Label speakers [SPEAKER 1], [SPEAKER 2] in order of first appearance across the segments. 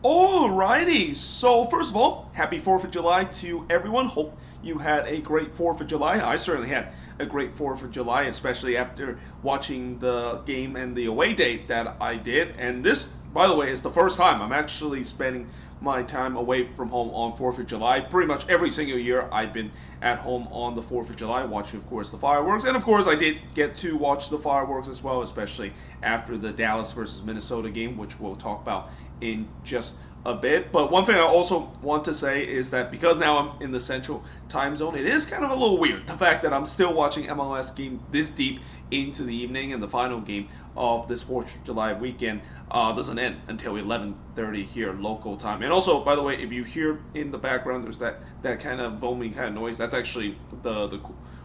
[SPEAKER 1] Alrighty, so first of all, happy 4th of July to everyone. Hope you had a great 4th of July. I certainly had a great 4th of July, especially after watching the game and the away date that I did. And this, by the way, is the first time I'm actually spending my time away from home on 4th of July. Pretty much every single year I've been at home on the 4th of July watching, of course, the fireworks. And of course, I did get to watch the fireworks as well, especially after the Dallas versus Minnesota game, which we'll talk about in just a bit. But one thing I also want to say is that because now I'm in the central time zone, it is kind of a little weird, the fact that I'm still watching MLS game this deep into the evening, and the final game of this 4th of July weekend doesn't end until 11:30 here local time. And also, by the way, if you hear in the background there's that kind of foaming kind of noise, that's actually the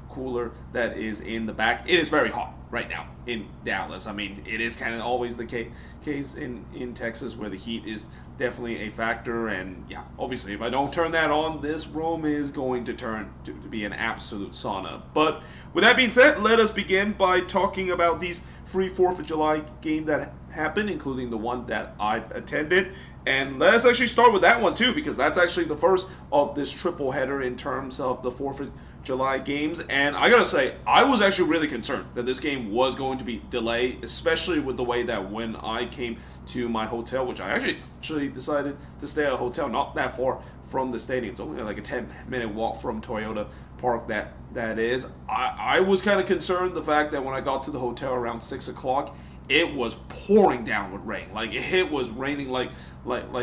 [SPEAKER 1] cooler that is in the back. It is very hot right now in Dallas. I mean, it is kind of always the case in Texas, where the heat is definitely a factor. And yeah, obviously, if I don't turn that on, this room is going to turn to be an absolute sauna. But with that being said, let us begin by talking about these free 4th of July game that happened, including the one that I've attended. And let us actually start with that one too, because that's actually the first of this triple header in terms of the 4th of July games. And I gotta say, I was actually really concerned that this game was going to be delayed, especially with the way that when I came to my hotel, which I actually decided to stay at a hotel not that far from the stadium. It's only like a 10-minute walk from Toyota Park that is. I was kind of concerned the fact that when I got to the hotel around 6 o'clock, it was pouring down with rain. Like, it was raining like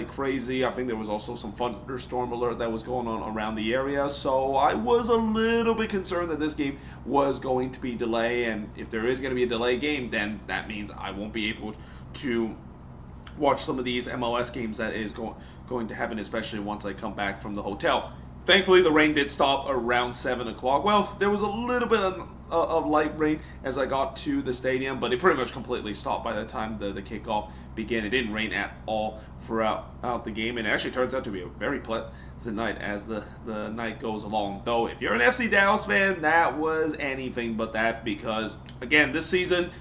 [SPEAKER 1] crazy. I think there was also some thunderstorm alert that was going on around the area. So I was a little bit concerned that this game was going to be delayed. And if there is going to be a delayed game, then that means I won't be able to watch some of these MLS games that is going to happen, especially once I come back from the hotel. Thankfully, the rain did stop around 7 o'clock. Well, there was a little bit of light rain as I got to the stadium, but it pretty much completely stopped by the time the kickoff began. It didn't rain at all throughout the game, and it actually turns out to be a very pleasant night as the night goes along. Though, if you're an FC Dallas fan, that was anything but that, because, again, this season,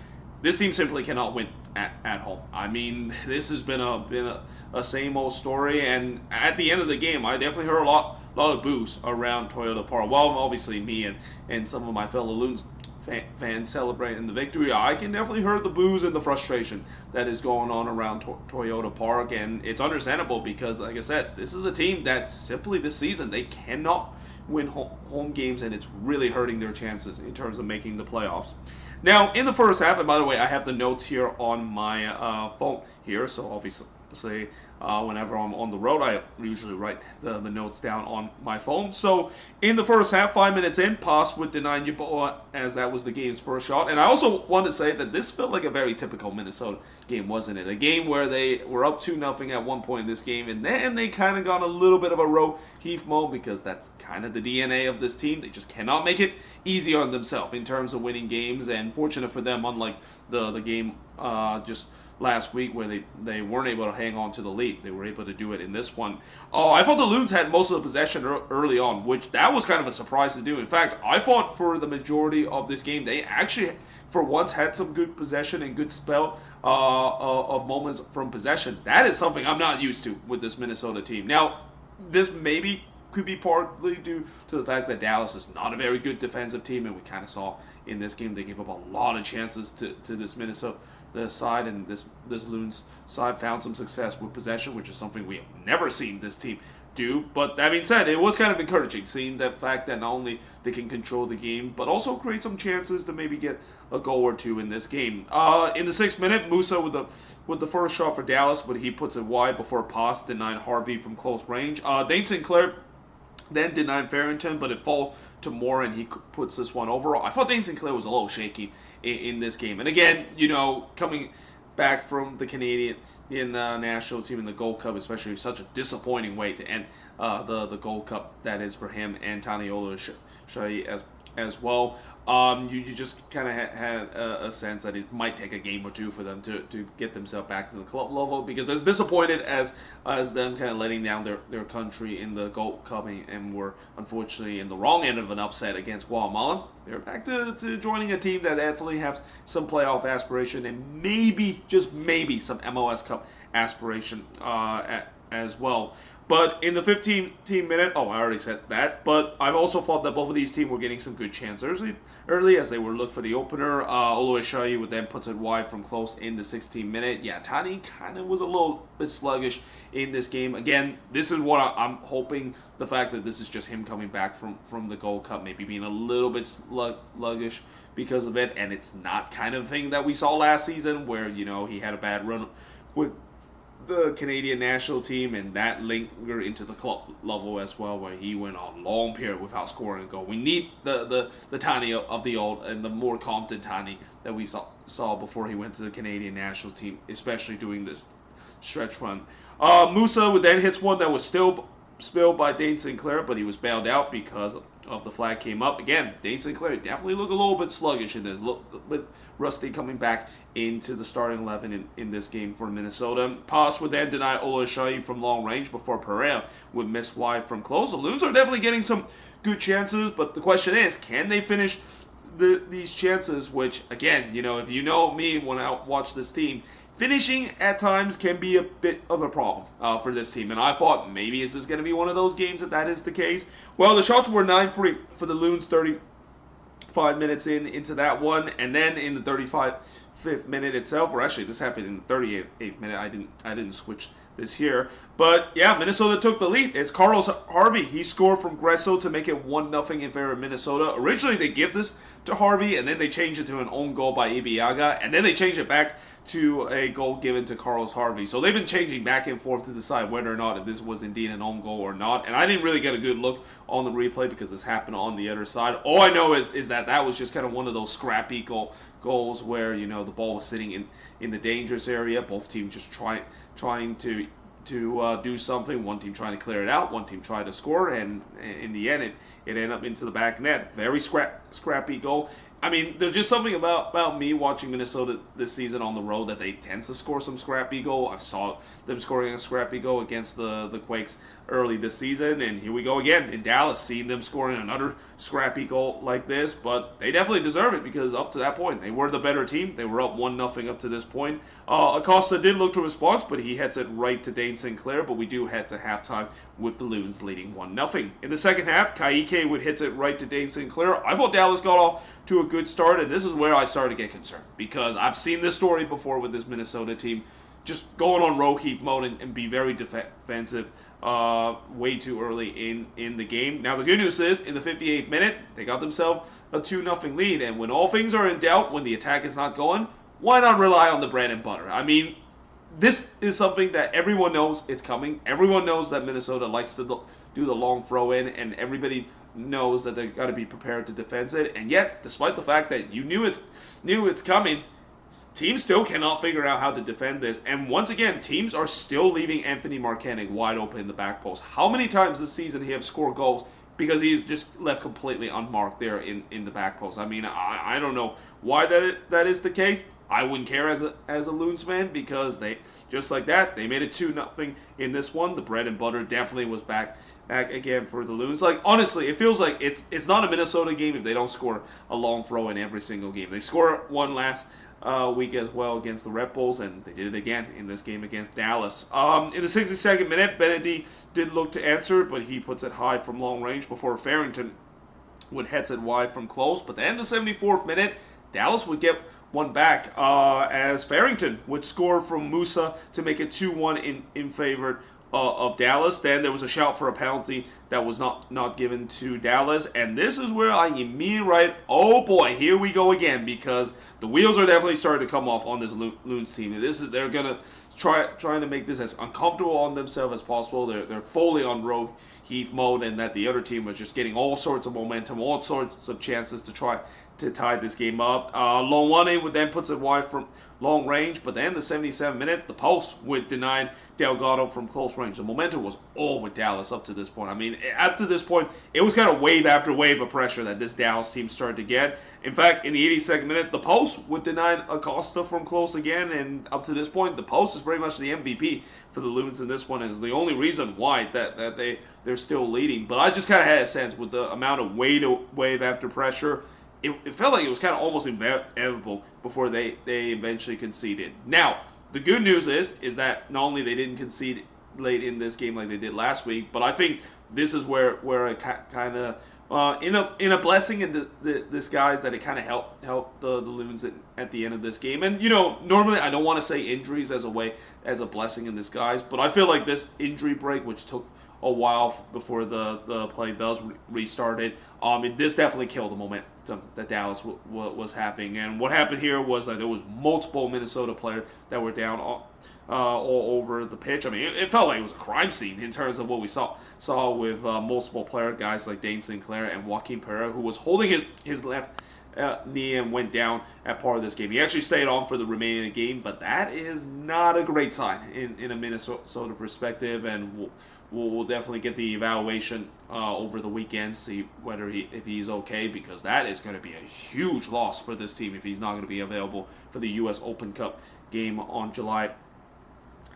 [SPEAKER 1] this team simply cannot win at home. I mean, this has been a same old story, and at the end of the game, I definitely heard a lot of boos around Toyota Park. Well, obviously me and some of my fellow Loons fans celebrating the victory. I can definitely hear the boos and the frustration that is going on around Toyota Park, and it's understandable because, like I said, this is a team that simply this season, they cannot win home games, and it's really hurting their chances in terms of making the playoffs. Now, in the first half, and by the way, I have the notes here on my phone here, so obviously whenever I'm on the road, I usually write the notes down on my phone. So in the first half, 5 minutes in, pass with Denan Yeboah, as that was the game's first shot. And I also want to say that this felt like a very typical Minnesota game, wasn't it? A game where they were up 2-0 at one point in this game, and then they kind of got a little bit of a row heave mode, because that's kind of the DNA of this team. They just cannot make it easy on themselves in terms of winning games. And fortunate for them, unlike the game just last week where they weren't able to hang on to the lead, they were able to do it in this one. I thought the Loons had most of the possession early on, which that was kind of a surprise to do. In fact, I thought for the majority of this game, they actually for once had some good possession and good spell of moments from possession. That is something I'm not used to with this Minnesota team. Now, this maybe could be partly due to the fact that Dallas is not a very good defensive team, and we kind of saw in this game they gave up a lot of chances to this Minnesota side, and this Loons side found some success with possession, which is something we have never seen this team do. But that being said, it was kind of encouraging seeing that fact that not only they can control the game, but also create some chances to maybe get a goal or two in this game. In the 6th minute, Musa with the first shot for Dallas, but he puts it wide before a pass denied Harvey from close range. Dane Sinclair then denied Farrington, but it falls to Moore, and he puts this one over. I thought Dane Sinclair was a little shaky in this game. And again, coming back from the Canadian national team in the Gold Cup, especially such a disappointing way to end the Gold Cup that is for him and Taniola Shai as well. You just kind of had a sense that it might take a game or two for them to get themselves back to the club level, because as disappointed as them kind of letting down their country in the Gold Cup and were unfortunately in the wrong end of an upset against Guatemala, they're back to joining a team that definitely has some playoff aspiration and maybe, just maybe, some MLS Cup aspiration as well. But in the 15th minute, I already said that. But I've also thought that both of these teams were getting some good chances early as they were looked for the opener. Oluwaseyi would then puts it wide from close in the 16th minute. Yeah, Tani kind of was a little bit sluggish in this game. Again, this is what I'm hoping. The fact that this is just him coming back from the Gold Cup, maybe being a little bit sluggish because of it, and it's not kind of thing that we saw last season where he had a bad run with the Canadian national team, and that lingered into the club level as well, where he went on a long period without scoring a goal. We need the Tani of the old and the more confident Tani that we saw before he went to the Canadian national team, especially doing this stretch run. Musa would then hits one that was still spilled by Dane Sinclair, but he was bailed out because of the flag came up. Again, Dane Sinclair definitely looked a little bit sluggish in this, a little bit rusty coming back into the starting 11 in this game for Minnesota. Pass would then deny Oluwaseyi from long range before Pereira would miss wide from close. The Loons are definitely getting some good chances, but the question is, can they finish these chances, which, again, if you know me when I watch this team, finishing at times can be a bit of a problem for this team. And I thought, maybe is this going to be one of those games that is the case? Well, the shots were 9-3 for the Loons 35 minutes into that one. And then in the 35th minute itself, or actually this happened in the 38th minute, I didn't switch this here. But yeah, Minnesota took the lead. It's Carlos Harvey. He scored from Gresso to make it 1-0 in favor of Minnesota. Originally, they give this to Harvey, and then they changed it to an own goal by Ibiaga, and then they changed it back to a goal given to Carlos Harvey. So they've been changing back and forth to decide whether or not if this was indeed an own goal or not. And I didn't really get a good look on the replay because this happened on the other side. All I know is that was just kind of one of those scrappy goals where the ball was sitting in the dangerous area. Both teams just trying to do something. One team trying to clear it out, one team trying to score, and in the end, it ended up into the back net. Very scrappy goal. I mean, there's just something about me watching Minnesota this season on the road that they tend to score some scrappy goal. I saw them scoring a scrappy goal against the Quakes early this season, and here we go again in Dallas, seeing them scoring another scrappy goal like this. But they definitely deserve it because up to that point, they were the better team. They were up 1-0 up to this point. Acosta did look to response, but he heads it right to Dane Sinclair. But we do head to halftime with the Loons leading 1-0. In the second half, Kaike would hits it right to Dane Sinclair. I thought Dallas got off to a good start, and this is where I started to get concerned because I've seen this story before with this Minnesota team. Just going on rogue heave mode and be very defensive way too early in the game. Now, the good news is, in the 58th minute, they got themselves a 2-0 lead. And when all things are in doubt, when the attack is not going, why not rely on the bread and butter? I mean, this is something that everyone knows it's coming. Everyone knows that Minnesota likes to do the long throw in, and everybody knows that they've got to be prepared to defend it. And yet, despite the fact that you knew it's coming, teams still cannot figure out how to defend this. And once again, teams are still leaving Anthony Markanek wide open in the back post. How many times this season he have scored goals because he's just left completely unmarked there in the back post? I mean, I don't know why that is the case. I wouldn't care as a Loons fan because they just like that they made it 2-0 in this one. The bread and butter definitely was back again for the Loons. Like, honestly, it feels like it's not a Minnesota game if they don't score a long throw in every single game. They scored one last week as well against the Red Bulls, and they did it again in this game against Dallas. In the 62nd minute, Benedy did look to answer, but he puts it high from long range before Farrington would heads it wide from close. But then in the 74th minute, Dallas would get one back as Farrington would score from Musa to make it 2-1 in favor of Dallas. Then there was a shout for a penalty that was not given to Dallas, and this is where I immediately write, oh boy, here we go again, because the wheels are definitely starting to come off on this Loons team. They're gonna trying to make this as uncomfortable on themselves as possible. They're fully on rogue heave mode, and that the other team was just getting all sorts of momentum, all sorts of chances to try to tie this game up. Lonwane would then puts it wide from long range, but then the 77th minute, the post would deny Delgado from close range. The momentum was all with Dallas up to this point. I mean, up to this point, it was kind of wave after wave of pressure that this Dallas team started to get. In fact, in the 82nd minute, the post would deny Acosta from close again, and up to this point, the post is pretty much the MVP for the Loons in this one, and is the only reason why that they're still leading. But I just kind of had a sense with the amount of wave after pressure, it felt like it was kind of almost inevitable before they eventually conceded. Now, the good news is that not only they didn't concede late in this game like they did last week, but I think this is where I kind of in a blessing in disguise that it kind of helped the Loons at the end of this game. And normally I don't want to say injuries as a blessing in disguise, but I feel like this injury break, which took a while before the play does restart this definitely killed the momentum that Dallas was having. And what happened here was that there was multiple Minnesota players that were down all over the pitch. I mean, it felt like it was a crime scene in terms of what we saw with multiple player guys like Dane Sinclair and Joaquin Pereira, who was holding his left knee and went down at part of this game. He actually stayed on for the remaining of the game, but that is not a great sign in a Minnesota perspective, and we'll definitely get the evaluation over the weekend, see if he's okay, because that is going to be a huge loss for this team if he's not going to be available for the U.S. Open Cup game on July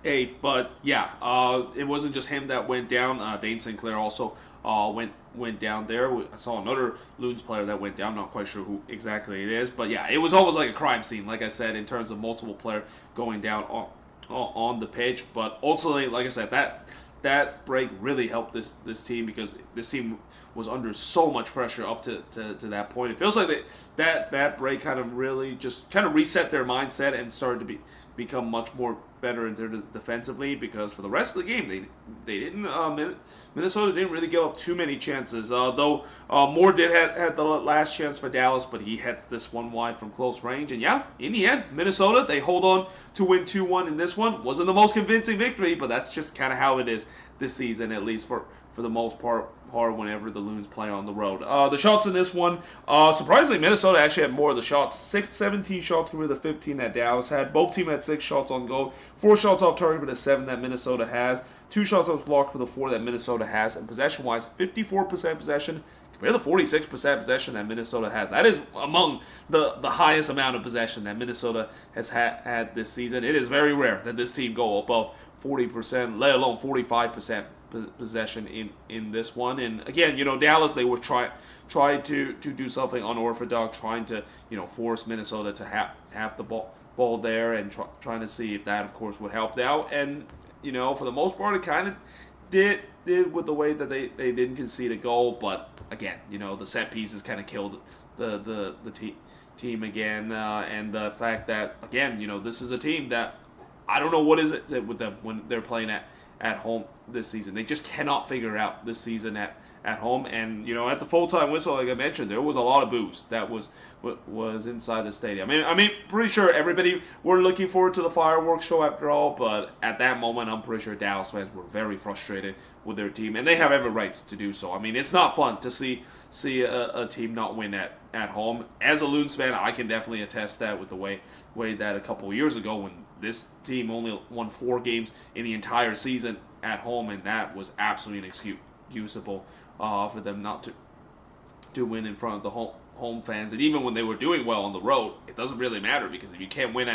[SPEAKER 1] 8th. But yeah, it wasn't just him that went down. Dane Sinclair also went down there. I saw another Loons player that went down. Not quite sure who exactly it is, but yeah, it was almost like a crime scene, like I said, in terms of multiple players going down on the pitch. But ultimately, like I said, that break really helped this team, because this team was under so much pressure up to that point. It feels like that break kind of really just kind of reset their mindset and started to become much more better in terms of defensively, because for the rest of the game they didn't Minnesota didn't really give up too many chances, though Moore did had the last chance for Dallas, but he hits this one wide from close range. And yeah, in the end, Minnesota, they hold on to win 2-1 in this one. Wasn't the most convincing victory, but that's just kind of how it is this season, at least for the most part whenever the Loons play on the road. The shots in this one, surprisingly, Minnesota actually had more of the shots. 17 shots compared to 15 that Dallas had. Both teams had 6 shots on goal, 4 shots off target for the 7 that Minnesota has, 2 shots off block for the 4 that Minnesota has, and possession-wise, 54% possession compared to the 46% possession that Minnesota has. That is among the highest amount of possession that Minnesota has had this season. It is very rare that this team go above 40%, let alone 45% possession in this one. And again, Dallas, they were trying to do something unorthodox, trying to force Minnesota to have the ball there, and trying to see if that, of course, would help out. And for the most part, it kind of did with the way that they didn't concede a goal. But again, the set pieces kind of killed the team again, and the fact that, again, this is a team that I don't know what is it with them when they're playing at home this season. They just cannot figure out this season at home. And at the full-time whistle, like I mentioned, there was a lot of boos that was inside the stadium. I mean, pretty sure everybody were looking forward to the fireworks show after all, but at that moment, I'm pretty sure Dallas fans were very frustrated with their team, and they have every right to do so. I mean, it's not fun to see a team not win at home. As a Loons fan, I can definitely attest that with the way that a couple of years ago, when this team only won 4 games in the entire season at home, and that was absolutely inexcusable for them not to win in front of the home fans. And even when they were doing well on the road, it doesn't really matter, because if you can't win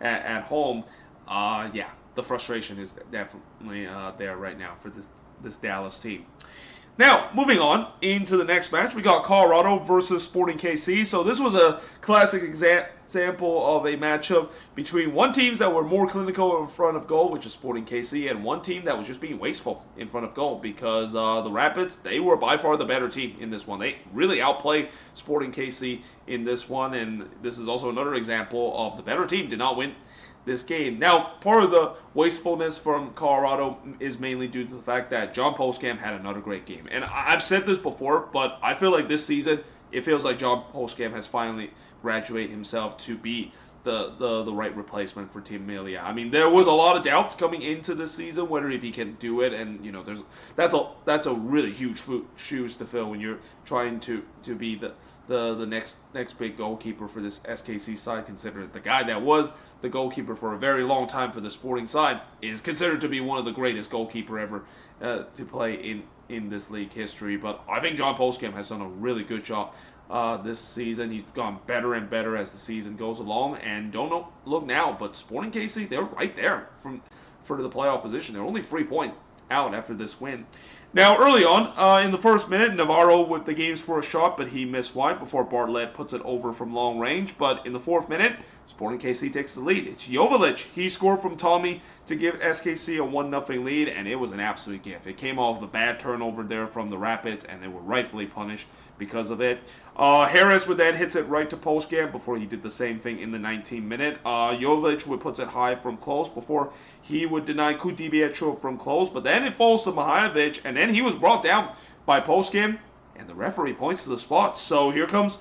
[SPEAKER 1] at home, yeah, the frustration is definitely there right now for this Dallas team. Now, moving on into the next match, we got Colorado versus Sporting KC. So this was a classic example of a matchup between one team that were more clinical in front of goal, which is Sporting KC, and one team that was just being wasteful in front of goal, because the Rapids, they were by far the better team in this one. They really outplayed Sporting KC in this one, and this is also another example of the better team did not win this game. Now, part of the wastefulness from Colorado is mainly due to the fact that John Postcamp had another great game. And I've said this before, but I feel like this season, it feels like John Postcamp has finally graduated himself to be the right replacement for Tim Melia. I mean, there was a lot of doubts coming into this season whether if he can do it, and that's a really huge shoes to fill when you're trying to be the next big goalkeeper for this SKC side, considering the guy that was the goalkeeper for a very long time for the Sporting side is considered to be one of the greatest goalkeeper ever to play in this league history. But I think John Postcamp has done a really good job this season. He's gone better and better as the season goes along, and don't look now, but Sporting KC, they're right there for the playoff position. They're only 3 points out after this win. Now, early on, in the first minute, Navarro with the game's first shot, but he missed wide before Bartlett puts it over from long range. But in the 4th minute, Sporting KC takes the lead. It's Joveljic. He scored from Tommy to give SKC a 1-0 lead, and it was an absolute gift. It came off a bad turnover there from the Rapids, and they were rightfully punished because of it. Harris would then hits it right to Postgam before he did the same thing in the 19th minute. Joveljic would puts it high from close before he would deny Kudibietro from close, but then it falls to Mihajlovic, and then he was brought down by Postgam, and the referee points to the spot. So here comes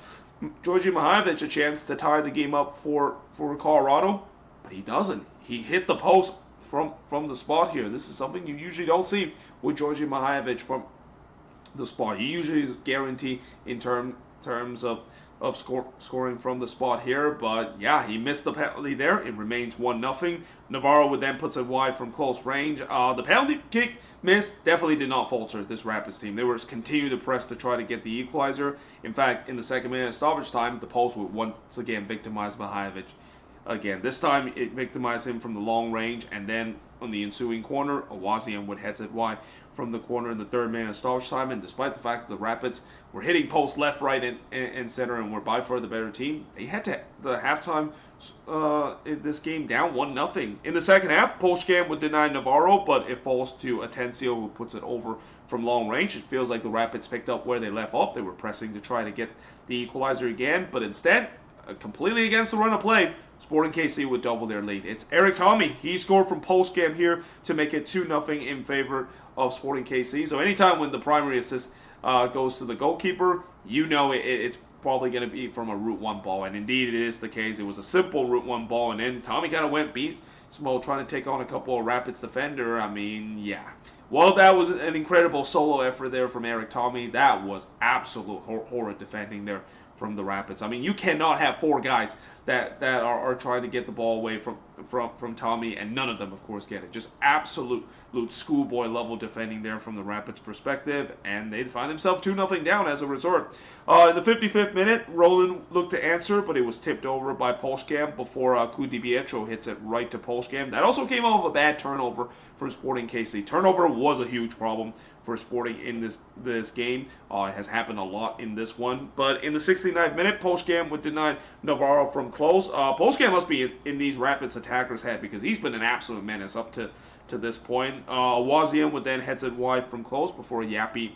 [SPEAKER 1] Georgi Mihajlovic a chance to tie the game up for Colorado, but he doesn't. He hit the post from the spot here. This is something you usually don't see with Georgi Mihajlovic from the spot. He usually is guaranteed in terms of scoring from the spot here, but yeah, he missed the penalty there. It remains 1-0. Navarro would then puts it wide from close range. The penalty kick miss definitely did not falter this Rapids team. They were continuing to press to try to get the equalizer. In fact, in the second minute of stoppage time, the post would once again victimize Mihajlovic. Again, this time it victimized him from the long range, and then on the ensuing corner, Awazian would head it wide from the corner in the third minute of stoppage time. And despite the fact that the Rapids were hitting posts left, right, and center and were by far the better team, they had to the halftime in this game down 1-0. In the second half, Postgam would deny Navarro, but it falls to Atencio, who puts it over from long range. It feels like the Rapids picked up where they left off. They were pressing to try to get the equalizer again, but instead, completely against the run of play, Sporting KC would double their lead. It's Eric Tommy. He scored from Postgam here to make it 2-0 in favor of Sporting KC. So anytime when the primary assist goes to the goalkeeper, you know it's probably going to be from a Route 1 ball. And indeed it is the case. It was a simple Route 1 ball, and then Tommy kind of went beast mode trying to take on a couple of Rapids defender. I mean, yeah. Well, that was an incredible solo effort there from Eric Tommy. That was absolute horrid defending there from the Rapids. I mean, you cannot have four guys that are trying to get the ball away from Tommy, and none of them, of course, get it. Just absolute schoolboy level defending there from the Rapids' perspective, and they find themselves 2-0 down as a result. In the 55th minute, Roland looked to answer, but it was tipped over by Postgam before Kudibietro hits it right to Postgam. That also came off a bad turnover for Sporting KC. Turnover was a huge problem for Sporting in this game. It has happened a lot in this one. But in the 69th minute, Postgam would deny Navarro from close. Postgam must be in these Rapids attackers' head, because he's been an absolute menace up to this point. Wazian would then heads it wide from close before Yapi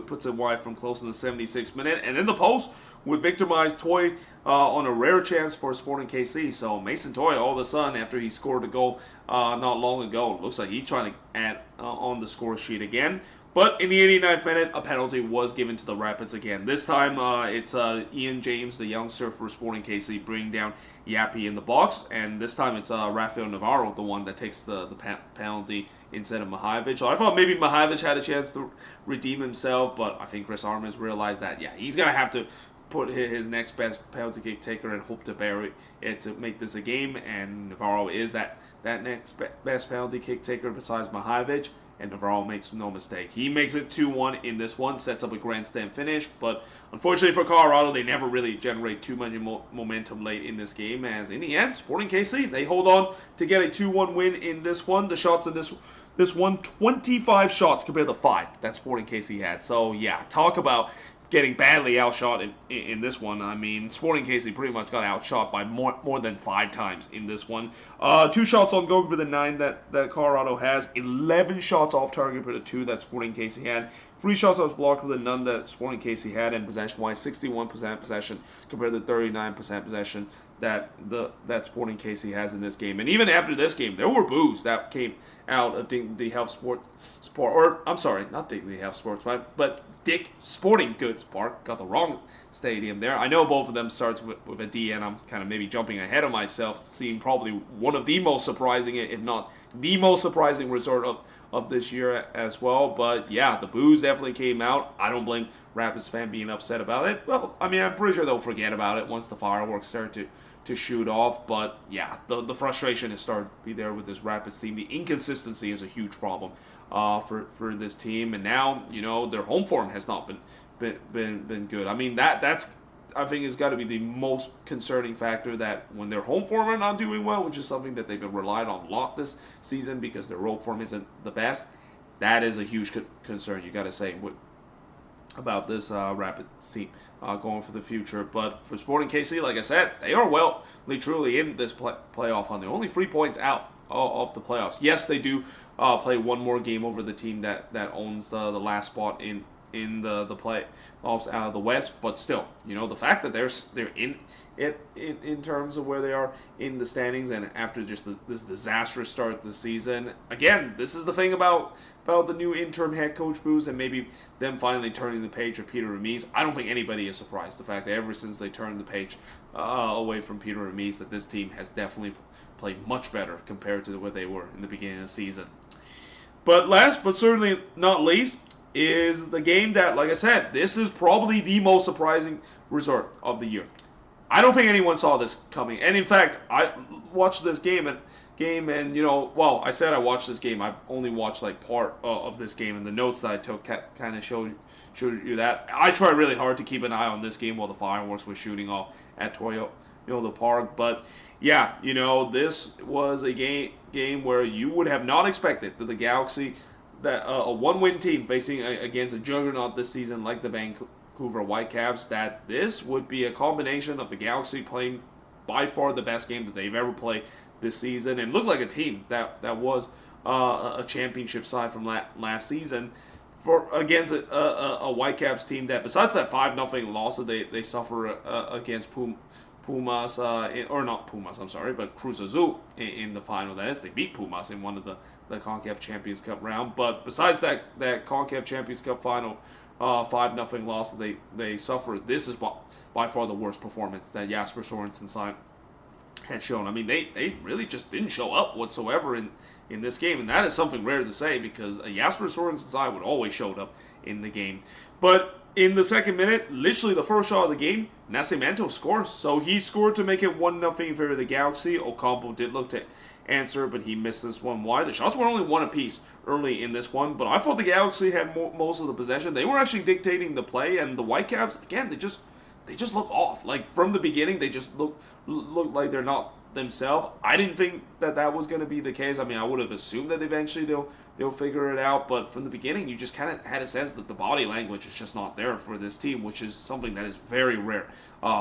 [SPEAKER 1] puts it wide from close in the 76th minute. And then the post would victimize Toy on a rare chance for Sporting KC. So Mason Toy, all of a sudden, after he scored a goal not long ago, looks like he's trying to add on the score sheet again. But in the 89th minute, a penalty was given to the Rapids again. This time, it's Ian James, the youngster for Sporting KC, bringing down Yapi in the box. And this time, it's Rafael Navarro, the one that takes the penalty instead of Mihajlovic. So I thought maybe Mihajlovic had a chance to redeem himself, but I think Chris Armas realized that, yeah, he's going to have to put his next best penalty kick taker and hope to bury it to make this a game. And Navarro is that next best penalty kick taker besides Mihajlovic. And Navarro makes no mistake. He makes it 2-1 in this one, sets up a grandstand finish. But unfortunately for Colorado, they never really generate too much momentum late in this game. As in the end, Sporting KC, they hold on to get a 2-1 win in this one. The shots in this one, 25 shots compared to 5 that Sporting KC had. So yeah, talk about getting badly outshot in this one. I mean, Sporting KC pretty much got outshot by more than 5 times in this one. 2 shots on goal compared to 9 that Colorado has. 11 shots off target compared to 2 that Sporting KC had. 3 shots that was blocked compared to none that Sporting KC had. And possession-wise, 61% possession compared to 39% possession that Sporting KC has in this game. And even after this game, there were boos that came out of Dignity Health not Dignity Health Sports, but Dick Sporting Goods Park. Got the wrong stadium there. I know both of them starts with a D, and I'm kind of maybe jumping ahead of myself, seeing probably one of the most surprising, if not the most surprising result of this year as well. But yeah, the boos definitely came out. I don't blame Rapids fan being upset about it. Well, I mean, I'm pretty sure they'll forget about it once the fireworks start to shoot off. But yeah, the frustration has started to be there with this Rapids team. The inconsistency is a huge problem for this team, and now, you know, their home form has not been good. I mean, that's I think has got to be the most concerning factor, that when their home form are not doing well, which is something that they've been relied on a lot this season because their road form isn't the best. That is a huge concern, you got to say, about this Rapids team going for the future. But for Sporting KC, like I said, they are well, truly in this playoff hunt. They're only 3 points out of the playoffs. Yes, they do play one more game over the team that owns the last spot in the playoffs out of the West, but still, the fact that they're in it in terms of where they are in the standings, and after just this disastrous start to the season, again, this is the thing about the new interim head coach Booz, and maybe them finally turning the page with Peter Remise. I don't think anybody is surprised the fact that ever since they turned the page away from Peter Remise, that this team has definitely played much better compared to what they were in the beginning of the season. But last but certainly not least is the game that, like I said, this is probably the most surprising result of the year. I don't think anyone saw this coming. And in fact, I watched this game and I said I watched this game. I only watched like part of this game, and the notes that I took kind of showed you that. I tried really hard to keep an eye on this game while the fireworks were shooting off at the park. But yeah, this was a game where you would have not expected that the Galaxy, that a one-win team facing against a juggernaut this season like the Vancouver Whitecaps, that this would be a combination of the Galaxy playing by far the best game that they've ever played this season, and looked like a team that was a championship side from last season against a Whitecaps team that, besides that 5-0 loss that they suffer against Pumas, or not Pumas, I'm sorry, but Cruz Azul in the final. That is, they beat Pumas in one of the CONCACAF Champions Cup round. But besides that CONCACAF Champions Cup final 5-0 loss that they suffered, this is by far the worst performance that Jasper Sorensen's side had shown. I mean, they really just didn't show up whatsoever in this game, and that is something rare to say, because Jasper Sorensen's side would always show up in the game. But in the second minute, literally the first shot of the game, Nascimento scores. So he scored to make it 1-0 in favor of the Galaxy. Ocampo did look to answer, but he missed this one wide. The shots were only one apiece early in this one, but I thought the Galaxy had most of the possession. They were actually dictating the play, and the Whitecaps, again, they just look off. Like, from the beginning, they just look like they're not themselves. I didn't think that was going to be the case. I mean, I would have assumed that eventually they'll figure it out, but from the beginning, you just kind of had a sense that the body language is just not there for this team, which is something that is very rare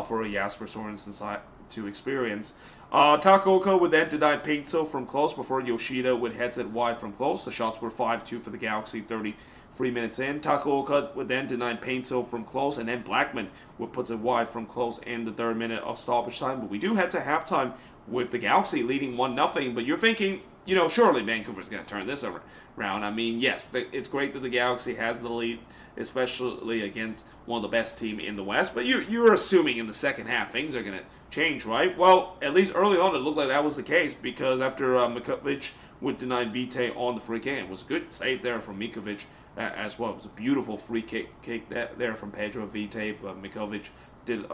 [SPEAKER 1] for a Jasper Sorensen side to experience. Takaoka would then deny Painto from close before Yoshida would heads it wide from close. The shots were 5-2 for the Galaxy 33 minutes in. Takaoka would then deny Painto from close, and then Blackman would put it wide from close in the third minute of stoppage time. But we do head to halftime with the Galaxy leading 1-0, but you're thinking, surely Vancouver's going to turn this around. I mean, yes, it's great that the Galaxy has the lead, especially against one of the best teams in the West, but you're assuming in the second half things are going to change, right? Well, at least early on it looked like that was the case, because after Mikovic would deny Vite on the free kick, it was a good save there from Mikovic as well. It was a beautiful free kick there from Pedro Vite, but Mikovic did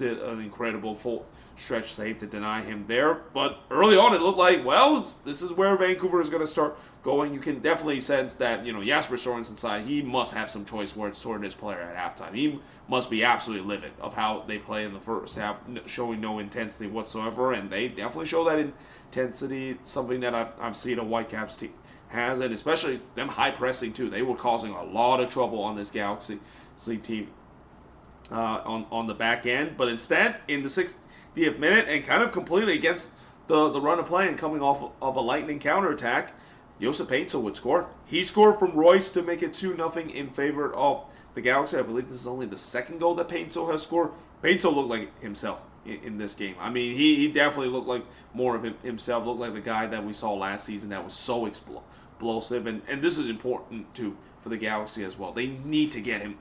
[SPEAKER 1] an incredible full stretch save to deny him there. But early on, it looked like, well, this is where Vancouver is going to start going. You can definitely sense that, Jasper Sorensen's side, he must have some choice words toward his player at halftime. He must be absolutely livid of how they play in the first half, showing no intensity whatsoever, and they definitely show that intensity, something that I've seen a Whitecaps team has, and especially them high pressing too. They were causing a lot of trouble on this Galaxy team on the back end, but instead in the 60th minute, and kind of completely against the run of play and coming off of a lightning counterattack, Josep Painto would score. He scored from Royce to make it 2-0 in favor of the Galaxy. I believe this is only the second goal that Painto has scored. Painto looked like himself in this game. I mean, he definitely looked like more of himself, looked like the guy that we saw last season that was so explosive, and this is important too for the Galaxy as well. They need to get him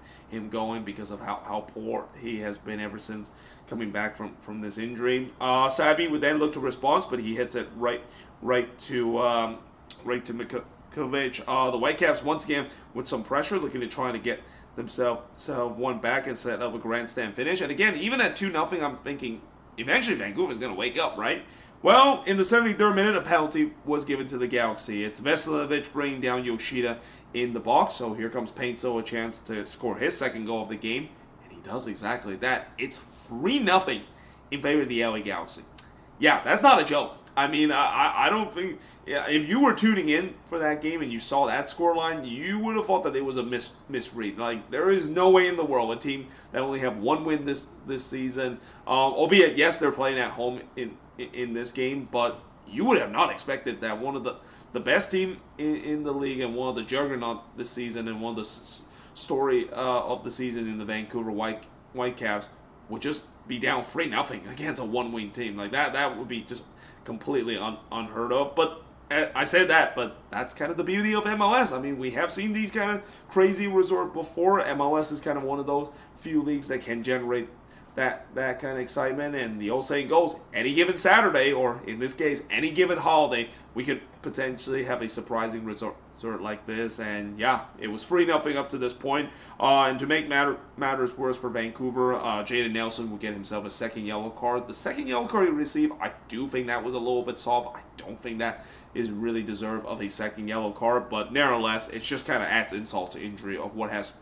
[SPEAKER 1] going because of how poor he has been ever since coming back from this injury. Sabi would then look to respond, but he hits it right to Mikovic. The Whitecaps once again with some pressure, looking to try to get themselves one back and set up a grandstand finish. And again, even at 2-0, I'm thinking eventually Vancouver's going to wake up, right? Well, in the 73rd minute, a penalty was given to the Galaxy. It's Veselinovic bringing down Yoshida in the box. So here comes Painto, a chance to score his second goal of the game. And he does exactly that. It's 3-0 in favor of the LA Galaxy. Yeah, that's not a joke. I mean, I don't think, yeah, if you were tuning in for that game and you saw that scoreline, you would have thought that it was a misread. Like, there is no way in the world a team that only have one win this season, albeit yes, they're playing at home in this game, but you would have not expected that one of the best team in the league and one of the juggernaut this season and one of the story of the season in the Vancouver Whitecaps would just be down 3-0 against a one-win team. Like, that would be just completely unheard of. But I said that, but that's kind of the beauty of MLS. I mean, we have seen these kind of crazy results before. MLS is kind of one of those few leagues that can generate that kind of excitement. And the old saying goes, any given Saturday, or in this case, any given holiday, we could potentially have a surprising result like this. And yeah, it was 3-0 up to this point. And to make matters worse for Vancouver, Jaden Nelson will get himself a second yellow card. The second yellow card he received, I do think that was a little bit soft. I don't think that is really deserved of a second yellow card, but nevertheless, it's just kind of adds insult to injury of what has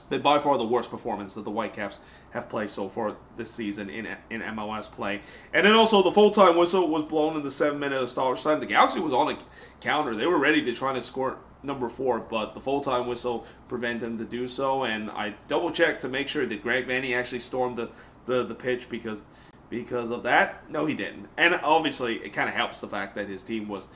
[SPEAKER 1] been by far the worst performance that the Whitecaps have played so far this season in MLS play. And then also the full-time whistle was blown in the 7-minute of stoppage time. The Galaxy was on a counter. They were ready to try to score number 4, but the full-time whistle prevented them to do so. And I double-checked to make sure that Greg Vanney actually stormed the pitch because of that. No, he didn't. And obviously, it kind of helps the fact that his team was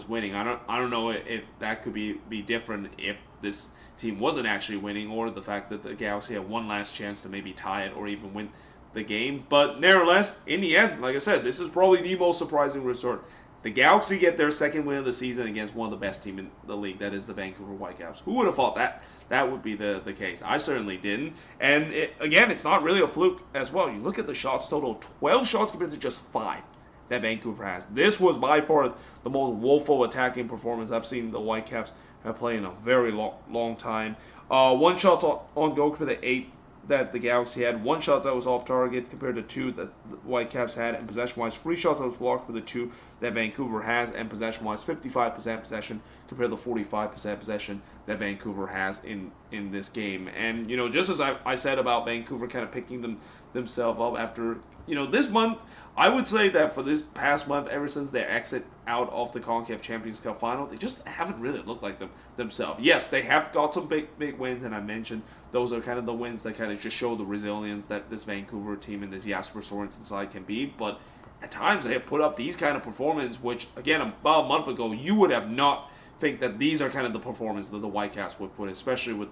[SPEAKER 1] winning. I don't know if that could be different if this team wasn't actually winning, or the fact that the Galaxy had one last chance to maybe tie it or even win the game. But nevertheless, in the end, like I said, this is probably the most surprising result. The Galaxy get their second win of the season against one of the best teams in the league, that is the Vancouver Whitecaps. Who would have thought that would be the case? I certainly didn't. And again, it's not really a fluke as well. You look at the shots total, 12 shots compared to just 5 that Vancouver has. This was by far the most woeful attacking performance I've seen the Whitecaps have played in a very long time. One shot on goal compared to 8 that the Galaxy had. 1 shot that was off target compared to 2 that the Whitecaps had. And possession-wise, 3 shots that was blocked for the 2 that Vancouver has. And possession-wise, 55% possession compared to 45% possession that Vancouver has in this game. And, you know, just as I said about Vancouver kind of picking themselves up after, you know, this month, I would say that for this past month, ever since their exit out of the CONCACAF Champions Cup final, they just haven't really looked like themselves. Yes, they have got some big wins, and I mentioned those are kind of the wins that kind of just show the resilience that this Vancouver team and this Jasper Sorensen side can be. But at times they have put up these kind of performances, which, again, about a month ago, you would have not think that these are kind of the performance that the Whitecaps would put, especially with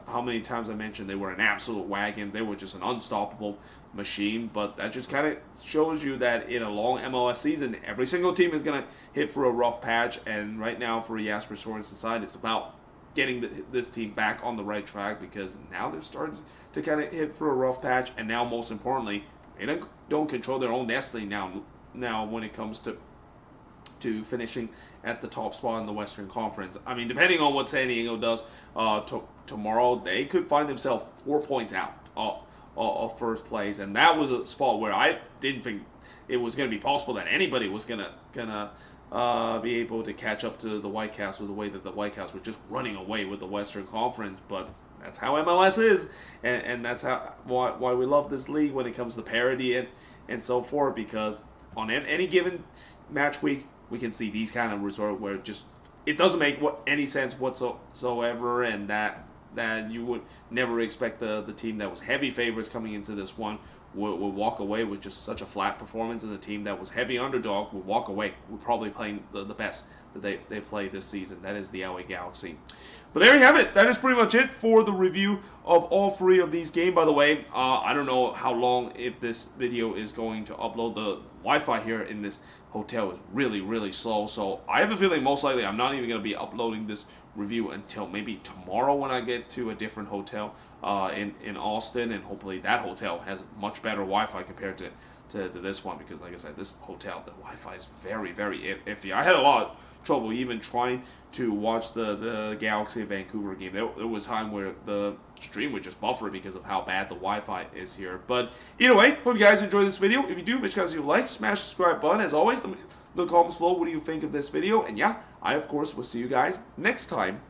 [SPEAKER 1] how many times I mentioned they were an absolute wagon. They were just an unstoppable machine. But that just kind of shows you that in a long MLS season, every single team is going to hit for a rough patch. And right now, for Jasper Sorensen side, it's about getting this team back on the right track, because now they're starting to kind of hit for a rough patch. And now, most importantly, they don't control their own destiny now when it comes to finishing at the top spot in the Western Conference. I mean, depending on what San Diego does tomorrow, they could find themselves 4 points out of first place, and that was a spot where I didn't think it was going to be possible that anybody was gonna be able to catch up to the Whitecaps with the way that the Whitecaps were just running away with the Western Conference. But that's how MLS is, and that's why we love this league when it comes to parity and so forth, because on any given match week, we can see these kind of results where it doesn't make any sense whatsoever, and that you would never expect the team that was heavy favorites coming into this one will walk away with just such a flat performance, and the team that was heavy underdog will walk away with probably playing the best that they played this season. That is the LA Galaxy. But there you have it. That is pretty much it for the review of all 3 of these games. By the way, I don't know how long if this video is going to upload. The Wi-Fi here in this hotel is really, really slow. So I have a feeling most likely I'm not even going to be uploading this review until maybe tomorrow when I get to a different hotel in Austin. And hopefully that hotel has much better Wi-Fi compared to this one, because like I said, this hotel, the Wi-Fi is very, very iffy. I had a lot of trouble even trying to watch the Galaxy Vancouver game. There was a time where the stream would just buffer because of how bad the Wi-Fi is here. But either way, hope you guys enjoyed this video. If you do, make sure you like, smash the subscribe button. As always, let me know in the comments below what do you think of this video. And yeah, I of course will see you guys next time.